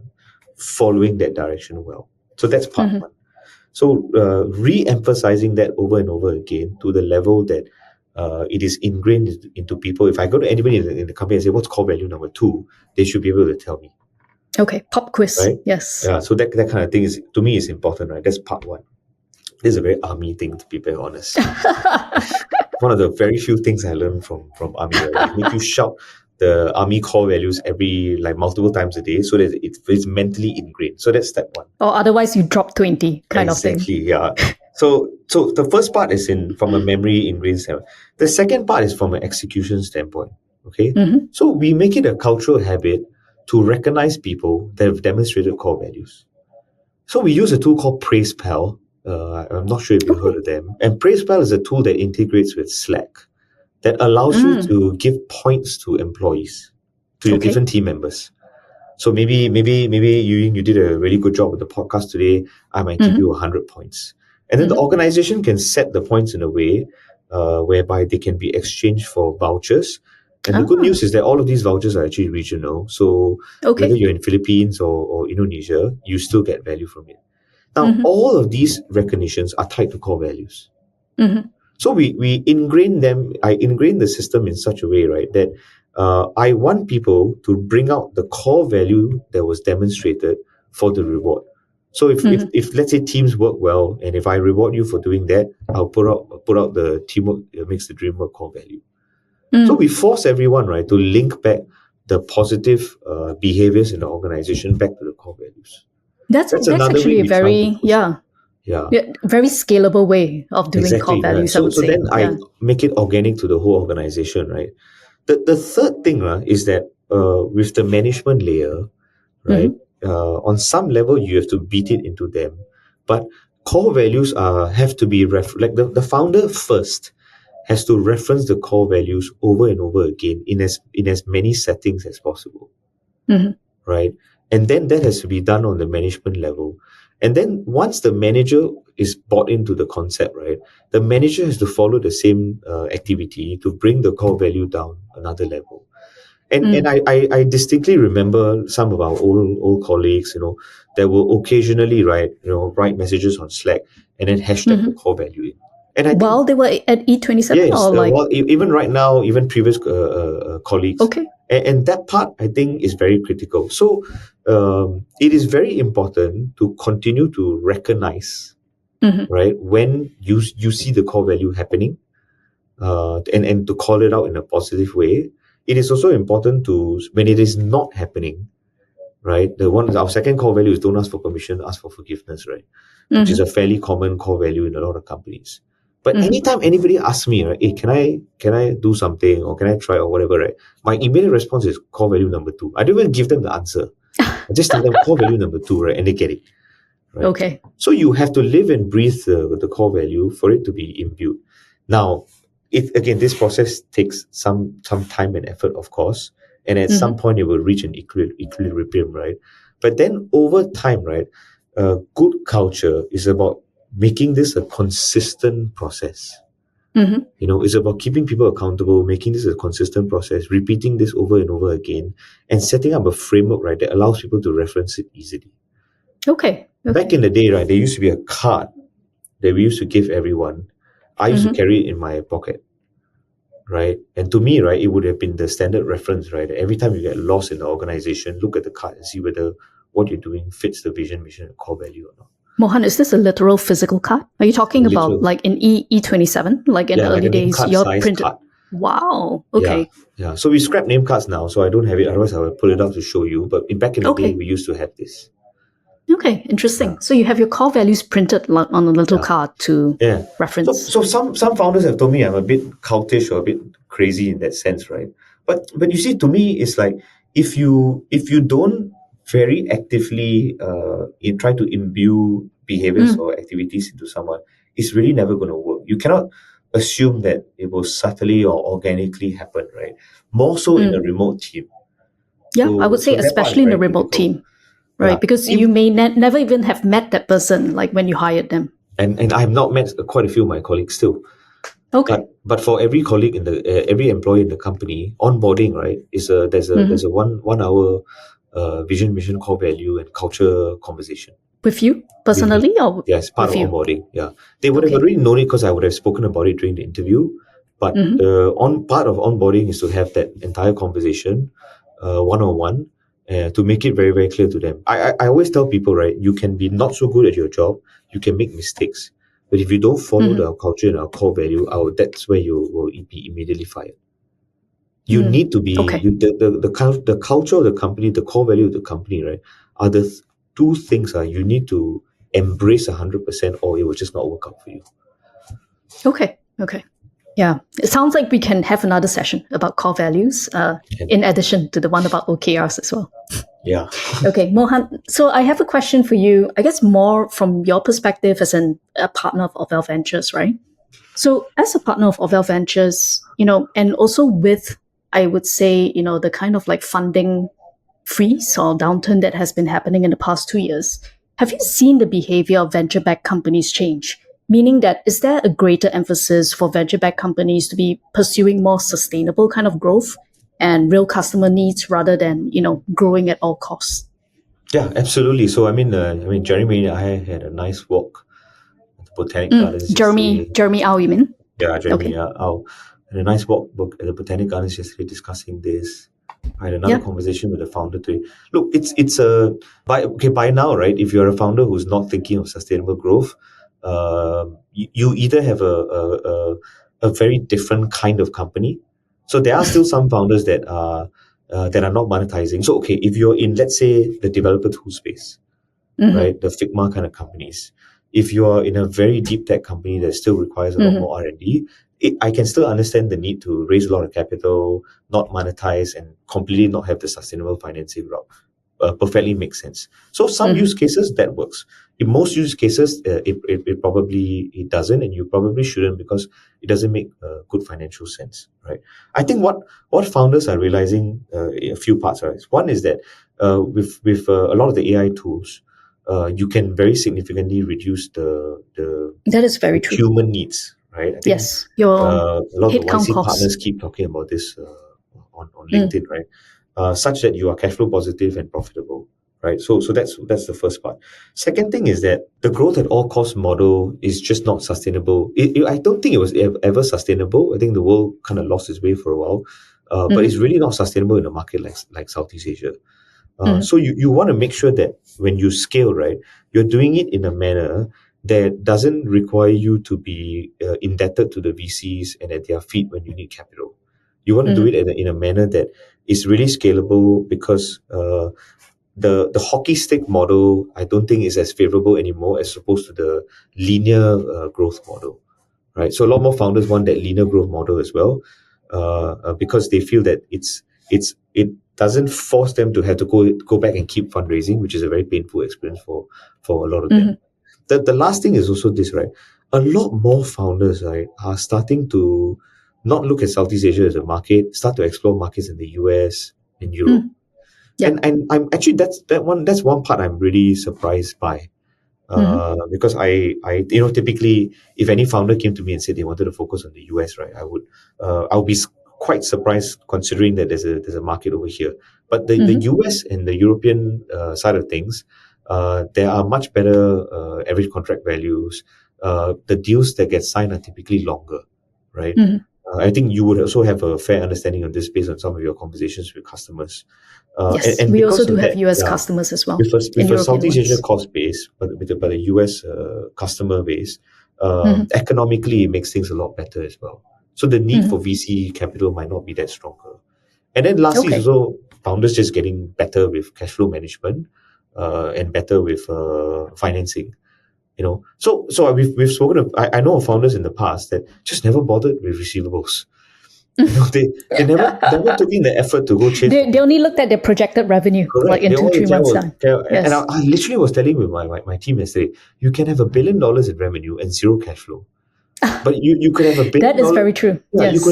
following that direction well. So that's part one. So re-emphasizing that over and over again to the level that it is ingrained into people. If I go to anybody in the company and say, what's core value number 2, they should be able to tell me. Okay, pop quiz. Right? Yes. Yeah, so that kind of thing to me is important, right? That's part one. This is a very army thing, to be very honest. One of the very few things I learned from army, right? They make you shout the army core values multiple times a day so that it's mentally ingrained. So that's step one. Or otherwise you drop 20 kind of thing. Exactly, yeah. So the first part is from a memory ingrained standpoint. The second part is from an execution standpoint. Okay? So we make it a cultural habit to recognize people that have demonstrated core values. So we use a tool called PraisePal. I'm not sure if you've heard of them. And PraisePal is a tool that integrates with Slack that allows you to give points to employees, to your different team members. So maybe you did a really good job with the podcast today. I might give you 100 points. And then the organization can set the points in a way whereby they can be exchanged for vouchers. And the good news is that all of these vouchers are actually regional. So whether you're in Philippines or Indonesia, you still get value from it. Now, all of these recognitions are tied to core values. So we ingrain them. I ingrain the system in such a way, right, that I want people to bring out the core value that was demonstrated for the reward. So if let's say teams work well, and if I reward you for doing that, I'll put out the teamwork makes the dream work core value. So we force everyone, right, to link back the positive behaviors in the organization back to the core values. That's actually a very very scalable way of doing core values. Right. So then I make it organic to the whole organization, right? The third thing is that with the management layer, right, on some level you have to beat it into them, but core values have to be the founder first has to reference the core values over and over again in as many settings as possible, right? And then that has to be done on the management level. And then once the manager is bought into the concept, right, the manager has to follow the same activity to bring the core value down another level. And I distinctly remember some of our old colleagues, that will occasionally write messages on Slack and then hashtag the core value in. And I think, while they were at E27, yes, or like even right now, even previous colleagues. Okay. And that part, I think, is very critical. So it is very important to continue to recognize, right, when you see the core value happening, and to call it out in a positive way. It is also important to, when it is not happening, right? Our second core value is don't ask for permission, ask for forgiveness, right? Which is a fairly common core value in a lot of companies. But anytime anybody asks me, right, hey, can I do something, or can I try, or whatever, right? My immediate response is core value number 2. I don't even give them the answer. I just tell them core value number 2, right? And they get it. Right? Okay. So you have to live and breathe the core value for it to be imbued. Now, this process takes some time and effort, of course. And at some point, it will reach an equilibrium, right? But then over time, right, good culture is about making this a consistent process. It's about keeping people accountable, making this a consistent process, repeating this over and over again, and setting up a framework, right, that allows people to reference it easily. Okay. Back in the day, right, there used to be a card that we used to give everyone. I used to carry it in my pocket. Right. And to me, right, it would have been the standard reference, right? Every time you get lost in the organization, look at the card and see whether what you're doing fits the vision, mission, and core value or not. Mohan, is this a literal physical card? Are you talking about like in E27, like in the early days, your printed card? Wow. Okay. Yeah. So we scrap name cards now, so I don't have it. Otherwise, I will pull it out to show you. But back in the day, we used to have this. Okay, interesting. Yeah. So you have your core values printed on a little card to reference. So some founders have told me I'm a bit cultish or a bit crazy in that sense, right? But you see, to me, it's like if you don't very actively try to imbue behaviors or activities into someone, it's really never going to work. You cannot assume that it will subtly or organically happen, right? More so in a remote team. Yeah, I would say especially in a remote team. Right, because you may never even have met that person, like when you hired them. And I have not met quite a few of my colleagues still. Okay. But for every colleague every employee in the company, onboarding, right, there's a 1 hour vision, mission, core value, and culture conversation. With you personally, or yes, part of onboarding. Yeah, they would have already known it because I would have spoken about it during the interview. But part of onboarding is to have that entire conversation, 1-on-1. To make it very, very clear to them. I always tell people, right, you can be not so good at your job, you can make mistakes, but if you don't follow our culture and our core value, that's where you will be immediately fired. You need to be the culture of the company, the core value of the company, right, are the two things you need to embrace 100%, or it will just not work out for you. Okay. Yeah, it sounds like we can have another session about core values in addition to the one about OKRs as well. Yeah. Okay, Mohan, so I have a question for you, I guess more from your perspective as a partner of Orvel Ventures, right? So as a partner of Orvel Ventures, and also with, I would say, the kind of like funding freeze or downturn that has been happening in the past 2 years, have you seen the behavior of venture-backed companies change? Meaning that, is there a greater emphasis for venture-backed companies to be pursuing more sustainable kind of growth and real customer needs rather than, growing at all costs? Yeah, absolutely. So, Jeremy and I had a nice walk at the Botanic Gardens. Jeremy Au, you mean? Yeah, Jeremy Au. Had a nice walk at the Botanic Gardens yesterday discussing this. I had another conversation with the founder today. Look, it's by now, right? If you're a founder who's not thinking of sustainable growth, you either have a very different kind of company. So there are still some founders that are not monetizing. So if you're in, let's say, the developer tool space, right, the Figma kind of companies, if you are in a very deep tech company that still requires a lot more R&D, I can still understand the need to raise a lot of capital, not monetize, and completely not have the sustainable financing route. Perfectly makes sense. So some use cases that works. In most use cases, it probably doesn't, and you probably shouldn't, because it doesn't make good financial sense, right? I think what founders are realizing a few parts, right? One is that with a lot of the AI tools, you can very significantly reduce the that is very true human needs, right? I think, yes, your a lot of the headcount YC costs. partners keep talking about this on LinkedIn, right? Such that you are cash flow positive and profitable, right? So that's the first part. Second thing is that the growth at all cost model is just not sustainable. I don't think it was ever sustainable. I think the world kind of lost its way for a while, but it's really not sustainable in a market like Southeast Asia. So you want to make sure that when you scale, right, you're doing it in a manner that doesn't require you to be indebted to the VCs and at their feet when you need capital. You want to do it in a manner that is really scalable, because the hockey stick model, I don't think, is as favorable anymore as opposed to the linear growth model, right? So a lot more founders want that linear growth model as well, because they feel that it doesn't force them to have to go back and keep fundraising, which is a very painful experience for a lot of them. The last thing is also this, right? A lot more founders, right, are starting to not look at Southeast Asia as a market, start to explore markets in the US and Europe. And I'm actually that's one part I'm really surprised by. Because I typically, if any founder came to me and said they wanted to focus on the US, right, I would be quite surprised, considering that there's a market over here. But the US and the European side of things, there are much better average contract values. The deals that get signed are typically longer, right? I think you would also have a fair understanding of this based on some of your conversations with customers. Yes, and we also do have US customers as well. With a Southeast Asia cost base, but a US customer base, economically it makes things a lot better as well. So the need for VC capital might not be that stronger. And then lastly is also founders just getting better with cash flow management and better with financing. So we've spoken. I know of founders in the past that just never bothered with receivables. They never took in the effort to go chase. They only looked at their projected revenue, correct, like in 2-3 months time. Yes. And I literally was telling with my team yesterday, you can have $1 billion in revenue and zero cash flow. But you could have $1 billion. That is very true. Yeah, yes.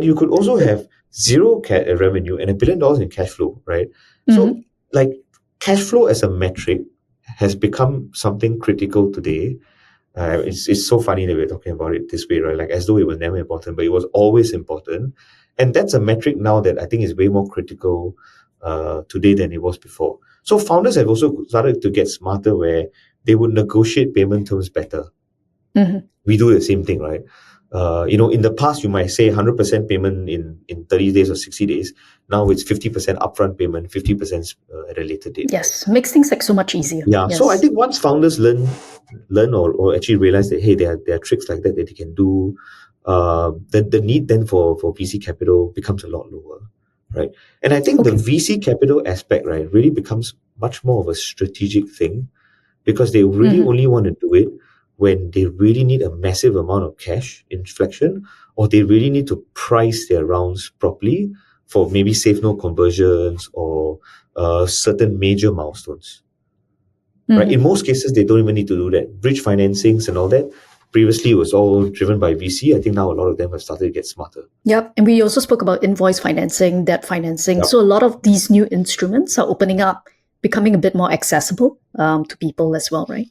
you could also have zero revenue and $1 billion in cash flow, right? So like cash flow as a metric has become something critical today. It's so funny that we're talking about it this way, right? Like as though it was never important, but it was always important. And that's a metric now that I think is way more critical today than it was before. So founders have also started to get smarter, where they would negotiate payment terms better. We do the same thing, right? In the past, you might say 100% payment in 30 days or 60 days. Now it's 50% upfront payment, 50% at a later date. Yes, makes things like so much easier. Yeah, yes. So I think once founders learn or actually realize that, hey, there are tricks like that they can do, the need then for VC capital becomes a lot lower, right? And I think the VC capital aspect, right, really becomes much more of a strategic thing, because they really only want to do it when they really need a massive amount of cash inflection, or they really need to price their rounds properly for maybe safe no conversions or certain major milestones. Right? In most cases, they don't even need to do that. Bridge financings and all that, previously it was all driven by VC. I think now a lot of them have started to get smarter. Yep. And we also spoke about invoice financing, debt financing. Yep. So a lot of these new instruments are opening up, becoming a bit more accessible to people as well, right?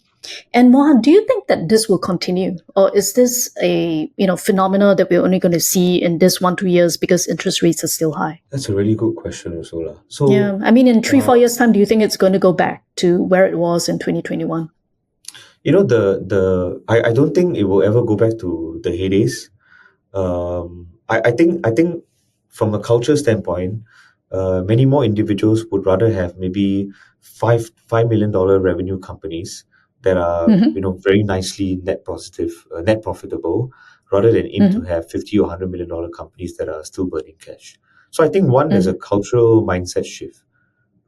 And Mohan, do you think that this will continue, or is this a phenomena that we're only going to see in this 1-2 years because interest rates are still high? That's a really good question, Ursula. So yeah, I mean, in 3-4 years' time, do you think it's going to go back to where it was in 2021? I don't think it will ever go back to the heydays. I think from a culture standpoint, many more individuals would rather have maybe $5 million revenue companies that are very nicely net profitable, rather than aim to have $50 or $100 million companies that are still burning cash. So I think there's a cultural mindset shift,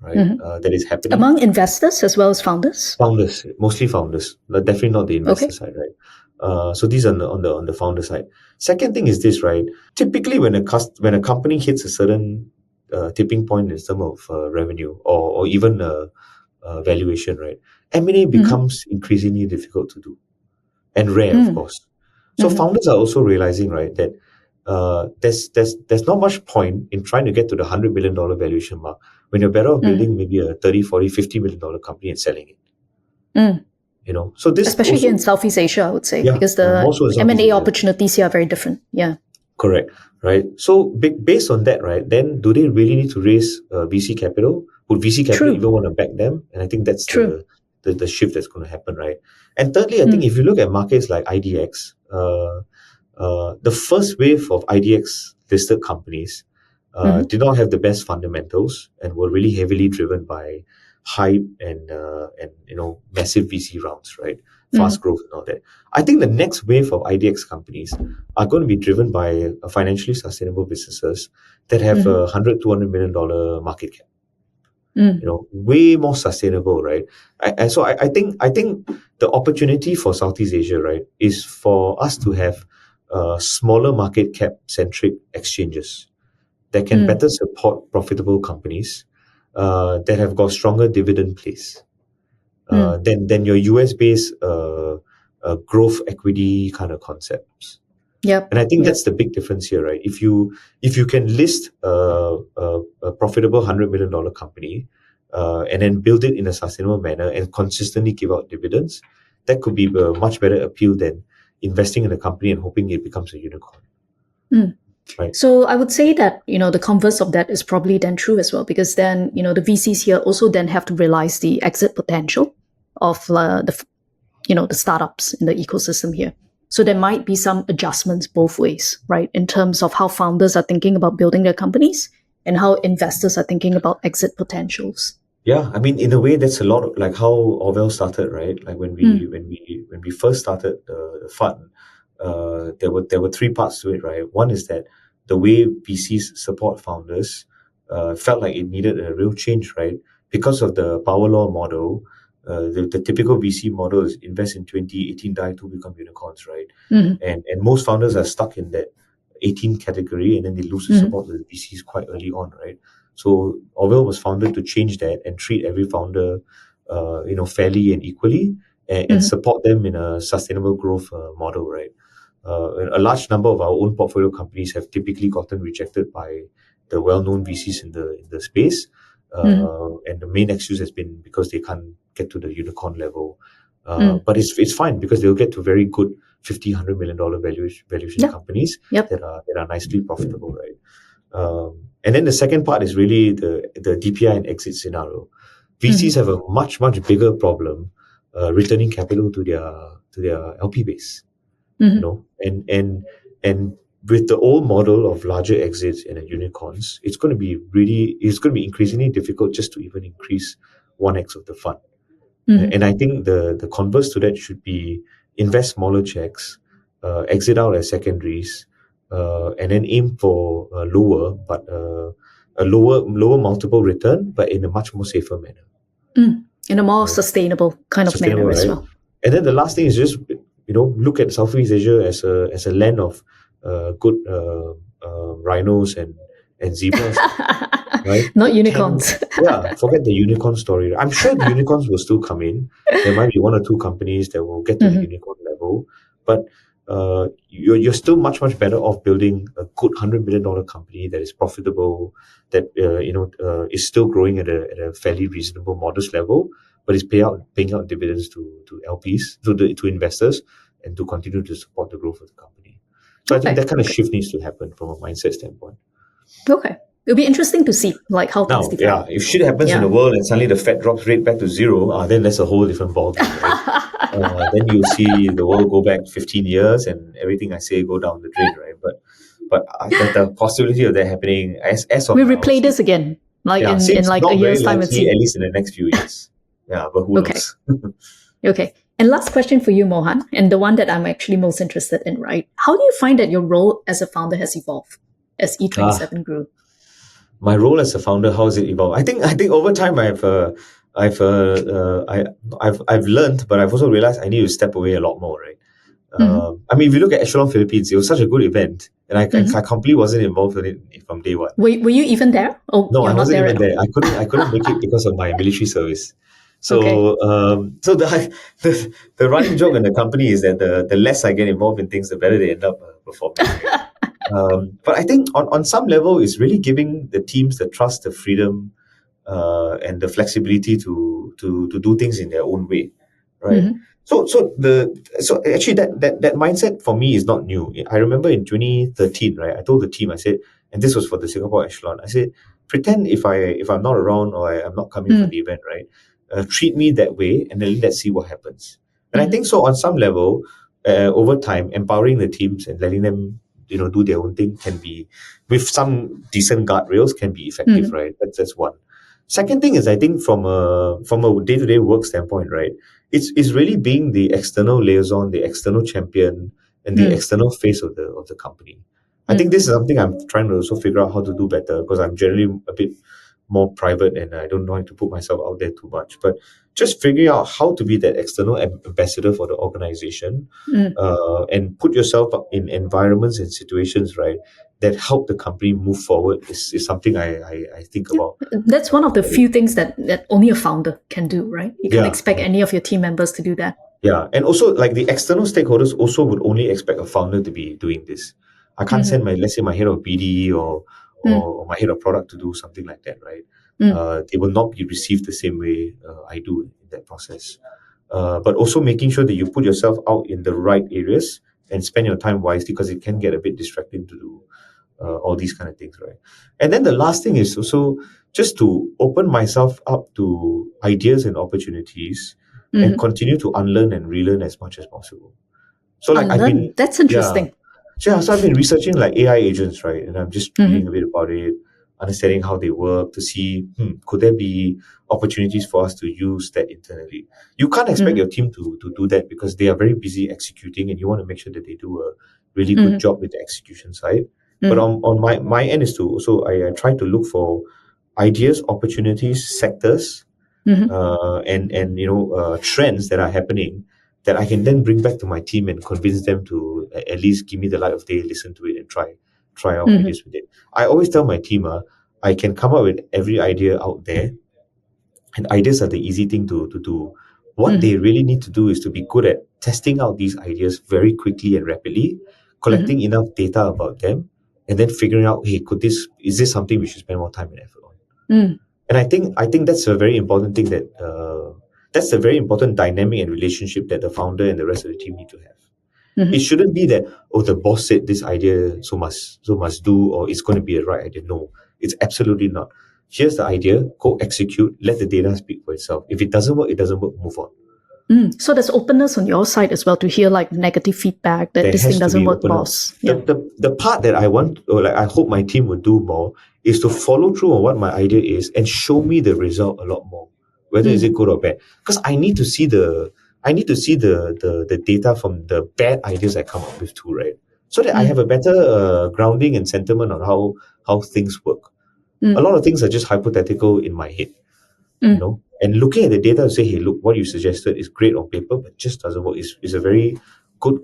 right? That is happening among investors as well as founders. Founders, mostly founders, but definitely not the investor side, right? So these are on the founder side. Second thing is this, right? Typically, when a company hits a certain tipping point in terms of revenue or even valuation, right? M&A becomes increasingly difficult to do, and rare, of course. So founders are also realizing, right, that there's not much point in trying to get to the $100 million valuation mark when you're better off building maybe a $30, $40, $50 million company and selling it. So this especially here in Southeast Asia, I would say, because the M&A opportunities here are very different. Yeah. Correct. Right. So based on that, right, then do they really need to raise VC capital? Would VC capital even want to back them? And I think that's the shift that's going to happen, right? And thirdly, I think if you look at markets like IDX, the first wave of IDX listed companies did not have the best fundamentals and were really heavily driven by hype and massive VC rounds, right? Fast growth and all that. I think the next wave of IDX companies are going to be driven by financially sustainable businesses that have a $100-200 million market cap. Way more sustainable, right? So I think the opportunity for Southeast Asia, right, is for us to have smaller market cap centric exchanges that can better support profitable companies that have got stronger dividend plays than your US based growth equity kind of concepts. Yep. And I think that's the big difference here, right? If you can list a profitable $100 million company and then build it in a sustainable manner and consistently give out dividends, that could be a much better appeal than investing in a company and hoping it becomes a unicorn. Right. So I would say that, the converse of that is probably then true as well, because then, the VCs here also then have to realize the exit potential of the startups in the ecosystem here. So there might be some adjustments both ways, right? In terms of how founders are thinking about building their companies and how investors are thinking about exit potentials. Yeah, I mean, in a way, that's a lot of, like how Orvel started, right? Like when we first started the fund, there were three parts to it, right? One is that the way VCs support founders felt like it needed a real change, right? Because of the power law model, the typical VC model is invest in 2018, die to become unicorns, right? And most founders are stuck in that 18 category, and then they lose the support with VCs quite early on, right? So Orvel was founded to change that and treat every founder, fairly and equally, and support them in a sustainable growth model, right? A large number of our own portfolio companies have typically gotten rejected by the well-known VCs in the space, and the main excuse has been because they can't get to the unicorn level. But it's fine because they'll get to very good $50-100 million valuation companies that are nicely profitable, right? And then the second part is really the DPI and exit scenario. VCs have a much bigger problem returning capital to their LP base. And with the old model of larger exits and unicorns, it's going to be increasingly difficult just to even increase 1x of the fund. And I think the converse to that should be invest smaller checks, exit out as secondaries, and then aim for a lower multiple return, but in a much more safer manner. In a more sustainable kind of manner as well. And then the last thing is just look at Southeast Asia as a land of good rhinos and zebras, right? Not unicorns. Forget the unicorn story. I'm sure the unicorns will still come in. There might be one or two companies that will get to the unicorn level, but you're still much better off building a good $100 million company that is profitable, that is still growing at a fairly reasonable, modest level, but is paying out dividends to LPs, to investors, and to continue to support the growth of the company. So I think that kind of shift needs to happen from a mindset standpoint. Okay. It'll be interesting to see how things develop. If shit happens in the world and suddenly the Fed drops rate back to zero, then that's a whole different ballgame, right? Then you see the world go back 15 years and everything I say go down the drain, right? But the possibility of that happening as of we now, replay this again, in like a year's time, at least in the next few years. Yeah, but who knows? Okay. And last question for you, Mohan, and the one that I'm actually most interested in, right? How do you find that your role as a founder has evolved as E27 grew? My role as a founder, how has it evolved? I think over time I've learned, but I've also realized I need to step away a lot more, right? I mean, if you look at Echelon Philippines, it was such a good event, and I completely wasn't involved in it from day one. Were you even there? Oh, no, I wasn't even there. I couldn't make it because of my military service. So, so the running joke in the company is that the less I get involved in things, the better they end up performing. But I think on some level, it's really giving the teams the trust, the freedom, and the flexibility to do things in their own way, right? So actually that mindset for me is not new. I remember in 2013, right? I told the team, I said, and this was for the Singapore echelon, I said, pretend if I'm not around or I'm not coming for the event, right? Treat me that way, and then let's see what happens. And I think so on some level, over time, empowering the teams and letting them do their own thing can be, with some decent guardrails, can be effective, right? That's one. Second thing is, I think from a day-to-day work standpoint, right? It's really being the external liaison, the external champion, and the external face of the company. I think this is something I'm trying to also figure out how to do better, because I'm generally a bit more private and I don't like to put myself out there too much. But just figuring out how to be that external ambassador for the organization, and put yourself in environments and situations, right, that help the company move forward is something I think about. That's one of the few things that only a founder can do, right? You can't expect any of your team members to do that. Yeah, and also like the external stakeholders also would only expect a founder to be doing this. I can't send let's say my head of BD or my head of product to do something like that, right? They will not be received the same way I do in that process. But also making sure that you put yourself out in the right areas and spend your time wisely, because it can get a bit distracting to do all these kind of things, right? And then the last thing is also just to open myself up to ideas and opportunities, and continue to unlearn and relearn as much as possible. So like that's interesting. Yeah, so I've been researching like AI agents, right? And I'm just reading a bit about it, understanding how they work, to see could there be opportunities for us to use that internally. You can't expect your team to do that, because they are very busy executing, and you want to make sure that they do a really good job with the execution side. But on my end is to also I try to look for ideas, opportunities, sectors, and trends that are happening, that I can then bring back to my team and convince them to at least give me the light of day, listen to it, and try out ideas with it. I always tell my team, I can come up with every idea out there, and ideas are the easy thing to do. What they really need to do is to be good at testing out these ideas very quickly and rapidly, collecting enough data about them, and then figuring out, hey, is this something we should spend more time and effort on? And I think that's a very important thing, that's a very important dynamic and relationship that the founder and the rest of the team need to have. It shouldn't be that, the boss said this idea, so must do, or it's going to be a right idea. No, it's absolutely not. Here's the idea, go execute, let the data speak for itself. If it doesn't work, move on. So there's openness on your side as well to hear like negative feedback that this thing doesn't work, boss. The part that I want, or like I hope my team would do more, is to follow through on what my idea is and show me the result a lot more, whether is it good or bad. Because I need to see the data from the bad ideas I come up with too, right? So that I have a better grounding and sentiment on how things work. A lot of things are just hypothetical in my head, And looking at the data to say, hey, look, what you suggested is great on paper, but just doesn't work. Is a very good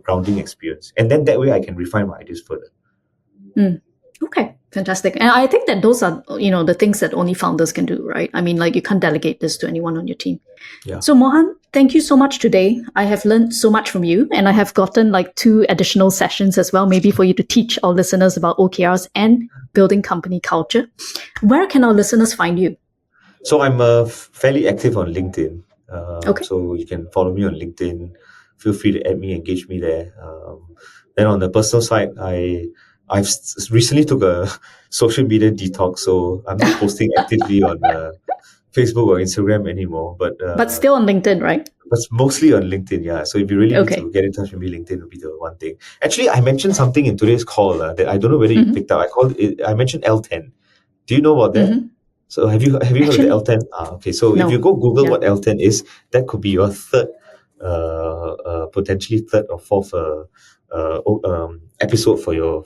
grounding experience. And then that way I can refine my ideas further. Okay, fantastic. And I think that those are, the things that only founders can do, right? I mean, like you can't delegate this to anyone on your team. Yeah. So Mohan, thank you so much today. I have learned so much from you, and I have gotten like 2 additional sessions as well, maybe for you to teach our listeners about OKRs and building company culture. Where can our listeners find you? So I'm fairly active on LinkedIn. Okay. So you can follow me on LinkedIn. Feel free to add me, engage me there. Then on the personal side, I've recently took a social media detox, so I'm not posting actively on Facebook or Instagram anymore. But still on LinkedIn, right? But mostly on LinkedIn, yeah. So if you really need to get in touch with me, LinkedIn will be the one thing. Actually, I mentioned something in today's call that I don't know whether you picked up. I mentioned L10. Do you know about that? So have you heard of the L10? Okay. So if you go Google what L10 is, that could be your third, potentially third or fourth episode for your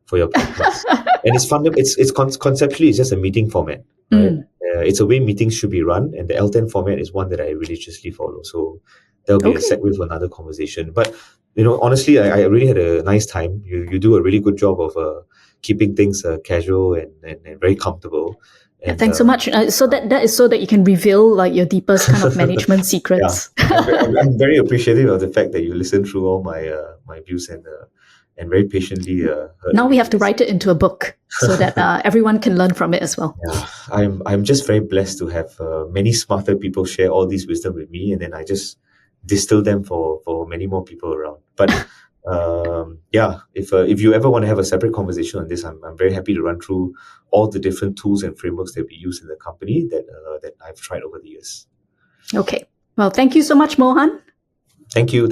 podcast. And it's fun. It's conceptually it's just a meeting format, right? It's a way meetings should be run, and the L10 format is one that I religiously follow. So there'll be a segue for another conversation. But honestly, I really had a nice time. You do a really good job of keeping things casual and very comfortable. And, thanks so much. So that is so that you can reveal like your deepest kind of management secrets. I'm very appreciative of the fact that you listen through all my views and very patiently. Now we have to write it into a book so that everyone can learn from it as well. Yeah, I'm just very blessed to have many smarter people share all these wisdom with me, and then I just distill them for many more people around. But if you ever want to have a separate conversation on this, I'm very happy to run through all the different tools and frameworks that we use in the company that I've tried over the years. Okay. Well, thank you so much, Mohan. Thank you.